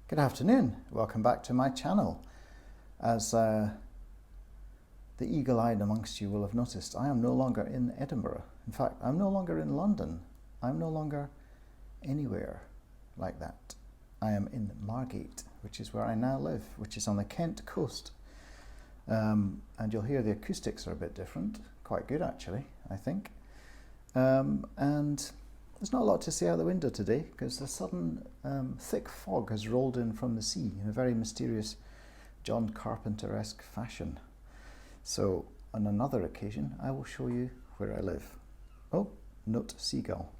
Good afternoon, welcome back to my channel. As the eagle-eyed amongst you will have noticed, I am no longer in Edinburgh. In fact, I'm no longer in London. I'm no longer anywhere like that. I am in Margate, which is where I now live, which is on the Kent coast. And you'll hear the acoustics are a bit different, quite good actually, I think. And there's not a lot to see out the window today because the sudden thick fog has rolled in from the sea in a very mysterious John Carpenter-esque fashion. So on another occasion I will show you where I live. Oh, note seagull.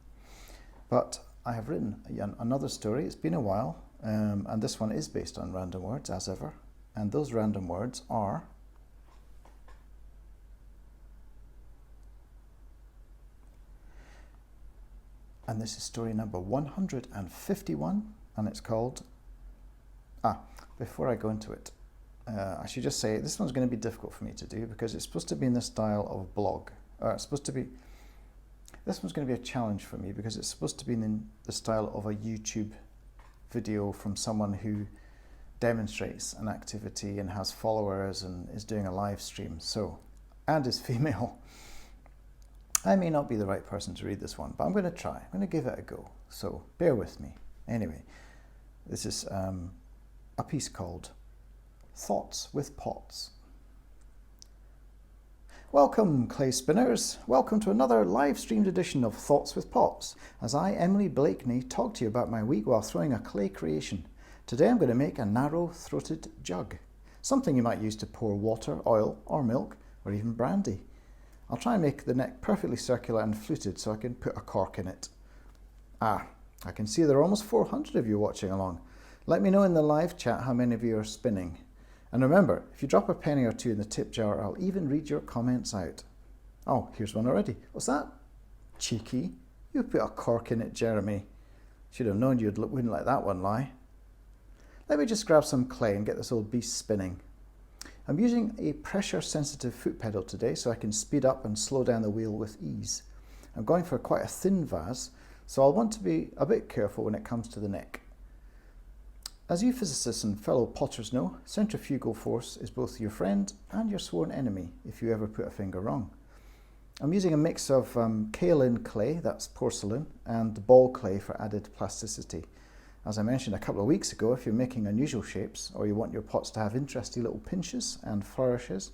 But I have written another story. It's been a while, and this one is based on random words as ever, and those random words are and this is story number 151, and it's called, before I go into it, I should just say this one's going to be difficult for me to do because it's supposed to be in the style of blog. This one's going to be a challenge for me because it's supposed to be in the style of a YouTube video from someone who demonstrates an activity and has followers and is doing a live stream, and is female. I may not be the right person to read this one, but I'm going to try. I'm going to give it a go, so bear with me. Anyway, this is a piece called Thoughts with Pots. Welcome, clay spinners. Welcome to another live-streamed edition of Thoughts with Pots, as I, Emily Blakeney, talk to you about my week while throwing a clay creation. Today I'm going to make a narrow-throated jug, something you might use to pour water, oil, or milk, or even brandy. I'll try and make the neck perfectly circular and fluted so I can put a cork in it. I can see there are almost 400 of you watching along. Let me know in the live chat how many of you are spinning. And remember, if you drop a penny or two in the tip jar, I'll even read your comments out. Oh, here's one already. What's that? Cheeky. You put a cork in it, Jeremy. Should have known you wouldn't let that one lie. Let me just grab some clay and get this old beast spinning. I'm using a pressure-sensitive foot pedal today so I can speed up and slow down the wheel with ease. I'm going for quite a thin vase, so I'll want to be a bit careful when it comes to the neck. As you physicists and fellow potters know, centrifugal force is both your friend and your sworn enemy if you ever put a finger wrong. I'm using a mix of kaolin clay, that's porcelain, and ball clay for added plasticity. As I mentioned a couple of weeks ago, if you're making unusual shapes or you want your pots to have interesting little pinches and flourishes,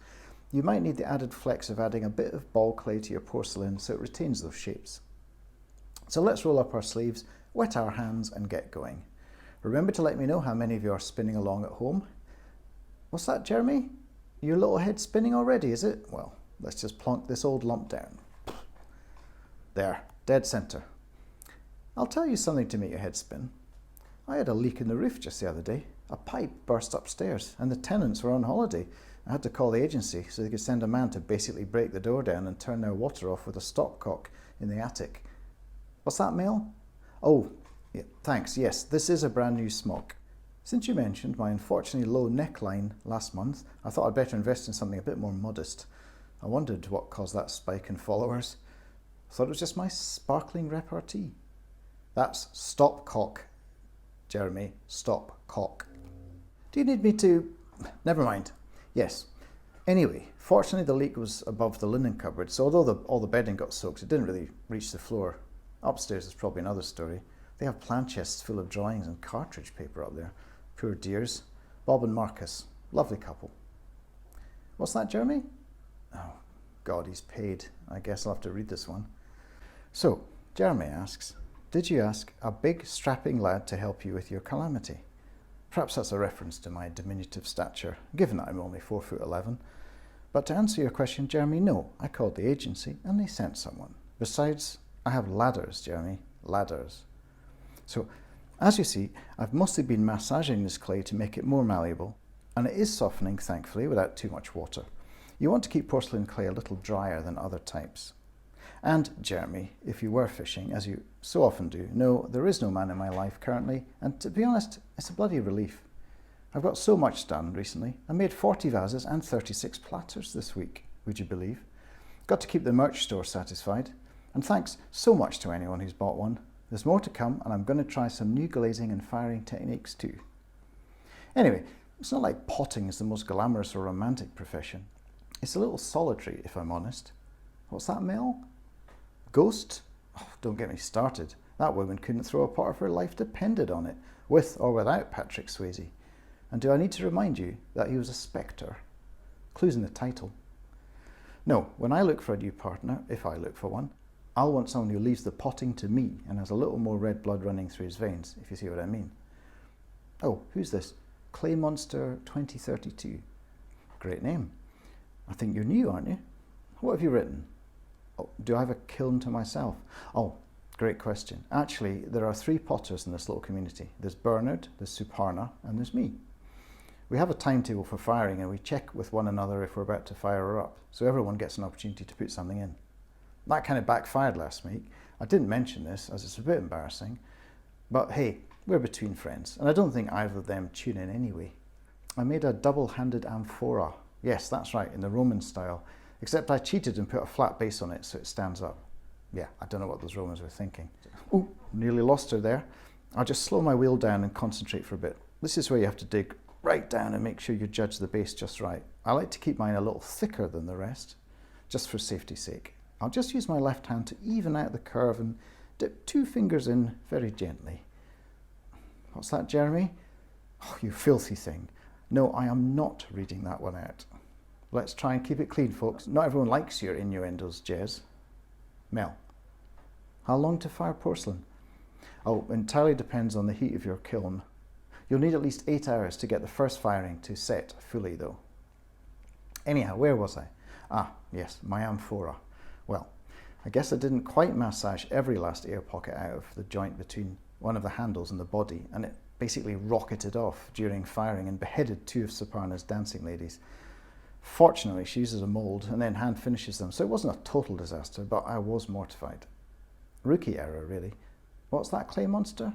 you might need the added flex of adding a bit of ball clay to your porcelain so it retains those shapes. So let's roll up our sleeves, wet our hands and get going. Remember to let me know how many of you are spinning along at home. What's that, Jeremy? Your little head spinning already, is it? Well, let's just plonk this old lump down. There, dead center. I'll tell you something to make your head spin. I had a leak in the roof just the other day. A pipe burst upstairs and the tenants were on holiday. I had to call the agency so they could send a man to basically break the door down and turn their water off with a stopcock in the attic. What's that, Mel? Oh, yeah, thanks. Yes, this is a brand new smock. Since you mentioned my unfortunately low neckline last month, I thought I'd better invest in something a bit more modest. I wondered what caused that spike in followers. Thought it was just my sparkling repartee. That's stopcock. Jeremy, stop cock. Do you need me to... Never mind. Yes. Anyway, fortunately the leak was above the linen cupboard, so although all the bedding got soaked, it didn't really reach the floor. Upstairs is probably another story. They have plant chests full of drawings and cartridge paper up there. Poor dears. Bob and Marcus. Lovely couple. What's that, Jeremy? Oh, God, he's paid. I guess I'll have to read this one. So, Jeremy asks, did you ask a big strapping lad to help you with your calamity? Perhaps that's a reference to my diminutive stature, given that I'm only 4'11". But to answer your question, Jeremy, no. I called the agency and they sent someone. Besides, I have ladders, Jeremy, ladders. So, as you see, I've mostly been massaging this clay to make it more malleable, and it is softening, thankfully, without too much water. You want to keep porcelain clay a little drier than other types. And, Jeremy, if you were fishing, as you so often do, no, there is no man in my life currently, and to be honest, it's a bloody relief. I've got so much done recently. I made 40 vases and 36 platters this week, would you believe? Got to keep the merch store satisfied. And thanks so much to anyone who's bought one. There's more to come, and I'm going to try some new glazing and firing techniques too. Anyway, it's not like potting is the most glamorous or romantic profession. It's a little solitary, if I'm honest. What's that, Mel? Ghost? Oh, don't get me started. That woman couldn't throw a pot if her life depended on it, with or without Patrick Swayze. And do I need to remind you that he was a spectre? Clues in the title. No, when I look for a new partner, if I look for one, I'll want someone who leaves the potting to me and has a little more red blood running through his veins, if you see what I mean. Oh, who's this? Clay Monster 2032. Great name. I think you're new, aren't you? What have you written? Oh, do I have a kiln to myself? Oh, great question. Actually, there are 3 potters in this little community. There's Bernard, there's Suparna, and there's me. We have a timetable for firing and we check with one another if we're about to fire her up, so everyone gets an opportunity to put something in. That kind of backfired last week. I didn't mention this as it's a bit embarrassing, but hey, we're between friends, and I don't think either of them tune in anyway. I made a double-handed amphora. Yes, that's right, in the Roman style, except I cheated and put a flat base on it so it stands up. Yeah, I don't know what those Romans were thinking. Ooh, nearly lost her there. I'll just slow my wheel down and concentrate for a bit. This is where you have to dig right down and make sure you judge the base just right. I like to keep mine a little thicker than the rest, just for safety's sake. I'll just use my left hand to even out the curve and dip 2 fingers in very gently. What's that, Jeremy? Oh, you filthy thing. No, I am not reading that one out. Let's try and keep it clean, folks. Not everyone likes your innuendos, Jez. Mel. How long to fire porcelain? Oh, entirely depends on the heat of your kiln. You'll need at least 8 hours to get the first firing to set fully, though. Anyhow, where was I? Ah, yes, my amphora. Well, I guess I didn't quite massage every last air pocket out of the joint between one of the handles and the body, and it basically rocketed off during firing and beheaded 2 of Suparna's dancing ladies. Fortunately, she uses a mould and then hand finishes them, so it wasn't a total disaster, but I was mortified. Rookie error, really. What's that, Clay Monster?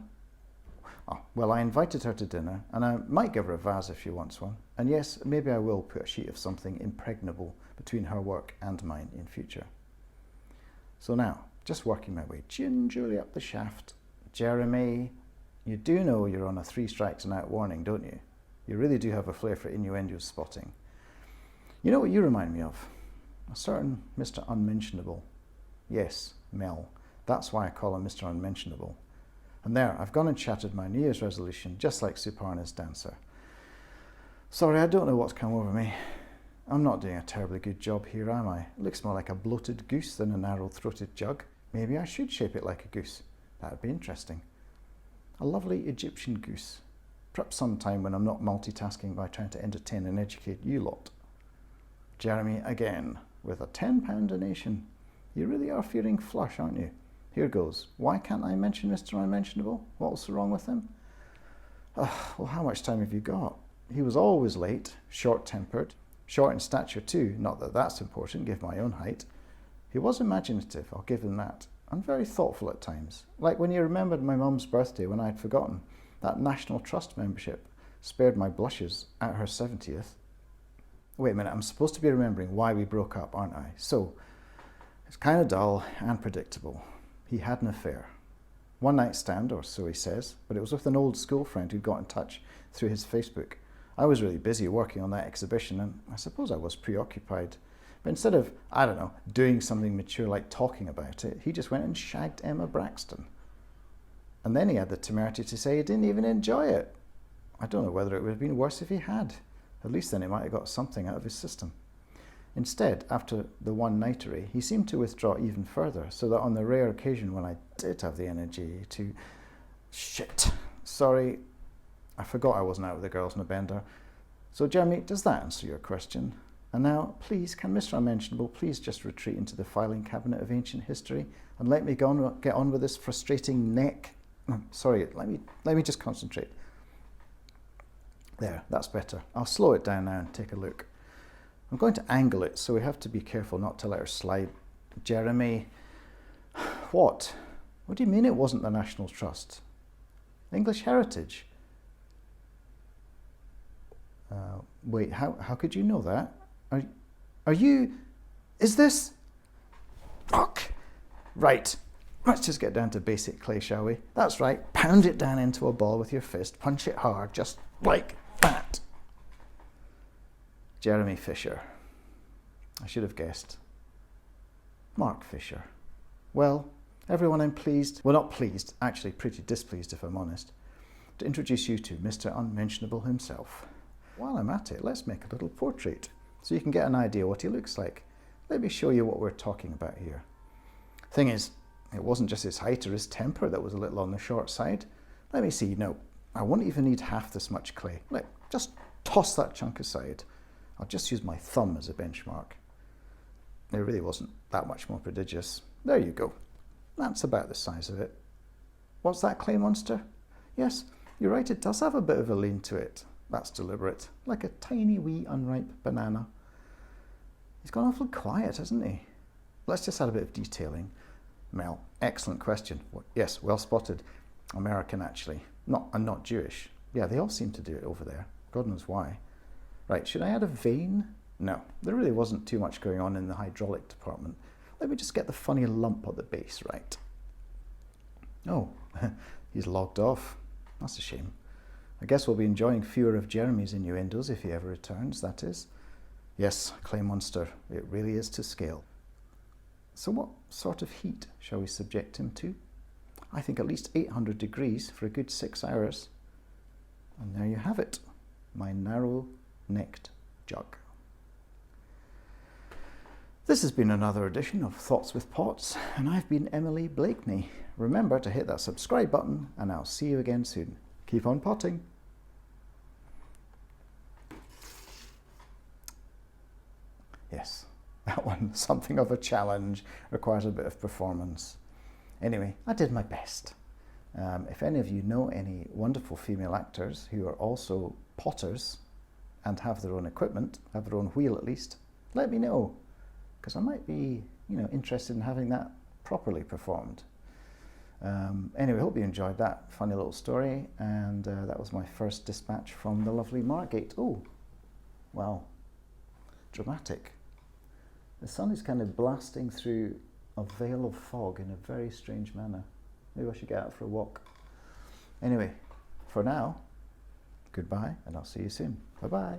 Oh, well, I invited her to dinner, and I might give her a vase if she wants one. And yes, maybe I will put a sheet of something impregnable between her work and mine in future. So now, just working my way gingerly up the shaft. Jeremy, you do know you're on a 3 strikes and out warning, don't you? You really do have a flair for innuendo spotting. You know what you remind me of? A certain Mr. Unmentionable. Yes, Mel. That's why I call him Mr. Unmentionable. And there, I've gone and shattered my New Year's resolution, just like Suparna's dancer. Sorry, I don't know what's come over me. I'm not doing a terribly good job here, am I? It looks more like a bloated goose than a narrow-throated jug. Maybe I should shape it like a goose. That would be interesting. A lovely Egyptian goose. Perhaps sometime when I'm not multitasking by trying to entertain and educate you lot. Jeremy again, with a £10 donation. You really are feeling flush, aren't you? Here goes. Why can't I mention Mr. Unmentionable? What's wrong with him? Well, how much time have you got? He was always late, short-tempered, short in stature too, not that that's important, given my own height. He was imaginative, I'll give him that, and very thoughtful at times. Like when he remembered my mum's birthday when I'd forgotten. That National Trust membership spared my blushes at her 70th. Wait a minute, I'm supposed to be remembering why we broke up, aren't I? So, it's kind of dull and predictable. He had an affair. One night stand, or so he says, but it was with an old school friend who'd got in touch through his Facebook. I was really busy working on that exhibition, and I suppose I was preoccupied. But instead of, I don't know, doing something mature like talking about it, he just went and shagged Emma Braxton. And then he had the temerity to say he didn't even enjoy it. I don't know whether it would have been worse if he had. At least then he might have got something out of his system. Instead, after the one-nightery, he seemed to withdraw even further, so that on the rare occasion when I did have the energy to... Shit. Sorry, I forgot I wasn't out with the girls in a bender. So, Jeremy, does that answer your question? And now, please, can Mr. Unmentionable please just retreat into the filing cabinet of ancient history and let me get on with this frustrating neck... Sorry, let me just concentrate. There, that's better. I'll slow it down now and take a look. I'm going to angle it, so we have to be careful not to let her slide. Jeremy, what? What do you mean it wasn't the National Trust? English heritage? Wait, how could you know that? Are you... Is this... Fuck! Right, let's just get down to basic clay, shall we? That's right, pound it down into a ball with your fist, punch it hard, just like that. Jeremy Fisher. I should have guessed. Mark Fisher. Well, everyone, I'm pleased, well, not pleased, actually pretty displeased if I'm honest, to introduce you to Mr. Unmentionable himself. While I'm at it, let's make a little portrait so you can get an idea what he looks like. Let me show you what we're talking about here. Thing is, it wasn't just his height or his temper that was a little on the short side. Let me see. No, I won't even need half this much clay. Just toss that chunk aside. I'll just use my thumb as a benchmark. It really wasn't that much more prodigious. There you go. That's about the size of it. What's that, clay monster? Yes, you're right, it does have a bit of a lean to it. That's deliberate, like a tiny wee unripe banana. He's gone awfully quiet, hasn't he? Let's just add a bit of detailing. Mel, excellent question. Yes, well spotted. American, actually. Not Jewish. Yeah, they all seem to do it over there. God knows why. Right, should I add a vein? No, there really wasn't too much going on in the hydraulic department. Let me just get the funny lump at the base right. Oh, he's logged off. That's a shame. I guess we'll be enjoying fewer of Jeremy's innuendos if he ever returns, that is. Yes, clay monster, it really is to scale. So what sort of heat shall we subject him to? I think at least 800 degrees for a good 6 hours. And there you have it, my narrow-necked jug. This has been another edition of Thoughts with Pots, and I've been Emily Blakeney. Remember to hit that subscribe button, and I'll see you again soon. Keep on potting. Yes, that one, something of a challenge, requires a bit of performance. Anyway, I did my best. If any of you know any wonderful female actors who are also potters and have their own equipment, have their own wheel at least, let me know, because I might be, interested in having that properly performed. Anyway, hope you enjoyed that funny little story, and that was my first dispatch from the lovely Margate. Oh, wow, dramatic. The sun is kind of blasting through a veil of fog in a very strange manner. Maybe I should get out for a walk. Anyway, for now, goodbye, and I'll see you soon. Bye-bye.